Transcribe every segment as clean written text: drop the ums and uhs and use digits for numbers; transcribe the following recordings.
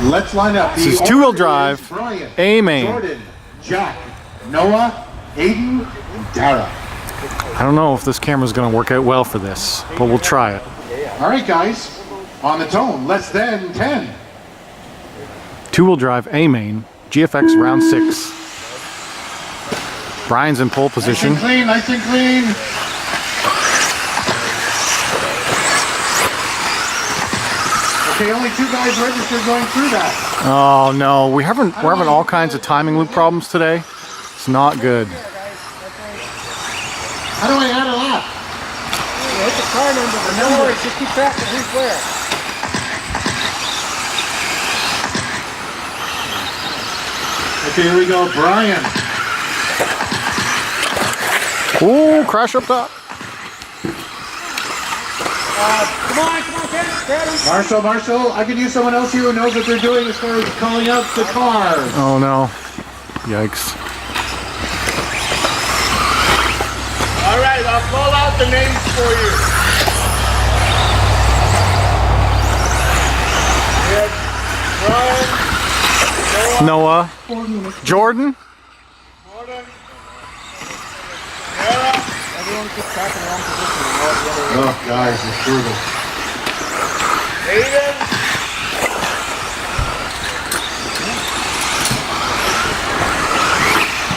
Let's line up. This is two-wheel drive, Brian, A-main. Jordan, Jack, Noah, Aiden, and Dara. I don't know if this camera's going to work out well for this, but we'll try it. All right, guys. On the tone, less than 10. Two-wheel drive, A-main, GFX round 6. Brian's in pole position. Nice and clean, nice and clean. Okay, only 2 guys registered going through that. Oh no, we're having all kinds of timing loop problems today. It's not good. How do I add a lap? You hit the car number, but no worries, just keep track of who's where. Okay, here we go, Brian. Oh, crash up top. Come on, get him. Marshall, I could use someone else here who knows what they're doing as far as calling out the cars. Oh no. Yikes. All right, I'll call out the names for you. Yes, Brian, Noah. Jordan. Everyone keep track in the wrong position. Oh, guys, it's brutal. Aiden.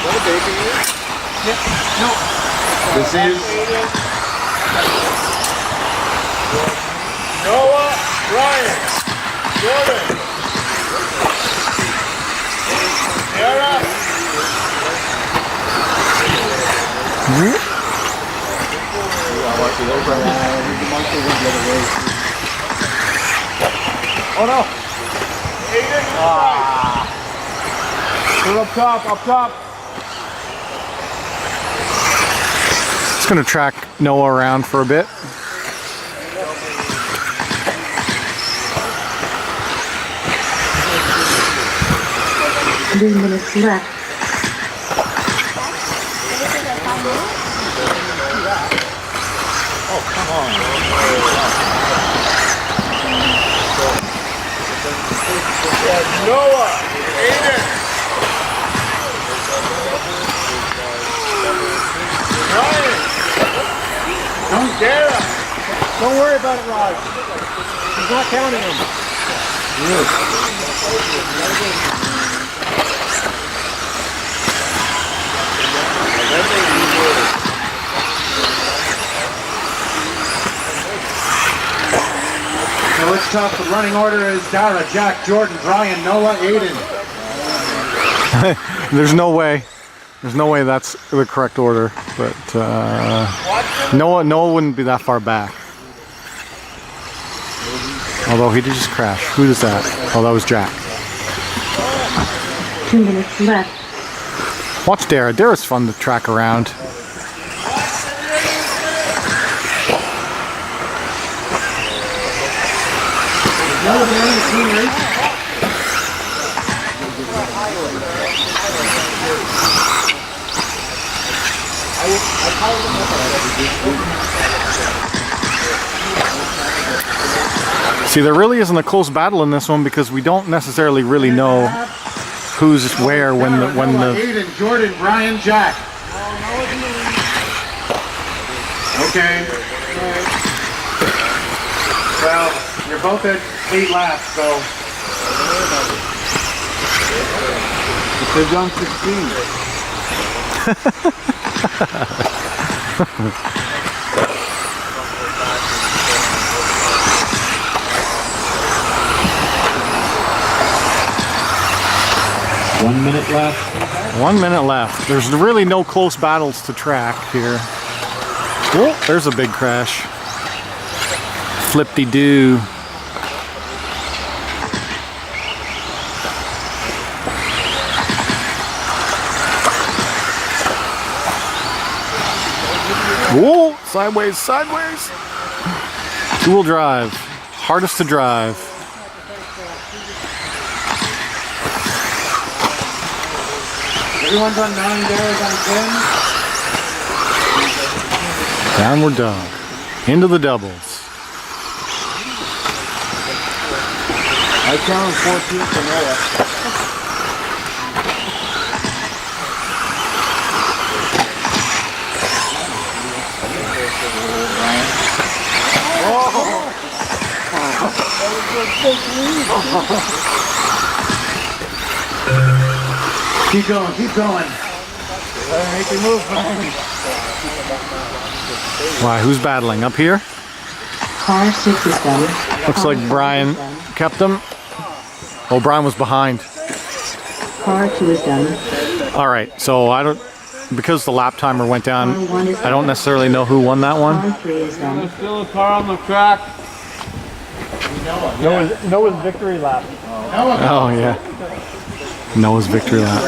What a baby is? Yep. No. This is Noah, Brian, Jordan, Sarah. Oh no! Aiden, Put up top. Just gonna track Noah around for a bit. Minutes left. Oh, come on. Noah, Aiden, Brian, Sarah. Don't worry about it, Raj. He's not counting them. Now let's talk. The running order is Dara, Jack, Jordan, Brian, Noah, Aiden. There's no way that's the correct order, but Noah wouldn't be that far back. Although he did just crash. Who is that? Oh, that was Jack. 2 minutes left. Watch Dara. Dara's fun to track around. See, there really isn't a close battle in this one because we don't necessarily really know who's where when the Aiden, Jordan, Brian, Jack. Okay. Well, you're both at 8 laps, so. They've done 16. 1 minute left. 1 minute left. There's really no close battles to track here. Oh, there's a big crash. Flip-de-doo. Whoa, sideways. Two-wheel drive, hardest to drive. Everyone's on 9, Dara's on 10. Downward dog, into the doubles. I counted 14 for Noah. Keep going, keep going. Make your move, Brian. Why, who's battling? Up here? Car 6 is done. Looks like Brian kept him. Oh, Brian was behind. Car 2 is done. All right, so I don't, because the lap timer went down, Car 1 is done. I don't necessarily know who won that one. Car 3 is done. There's still a car on the track. Noah's victory lap. Oh, yeah. Noah's victory lap.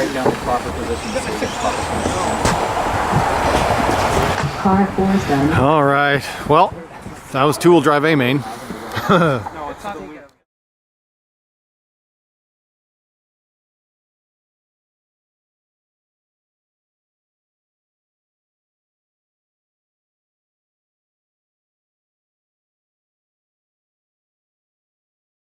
Car 4 is done. All right, well, that was two-wheel drive A main. No, it's not.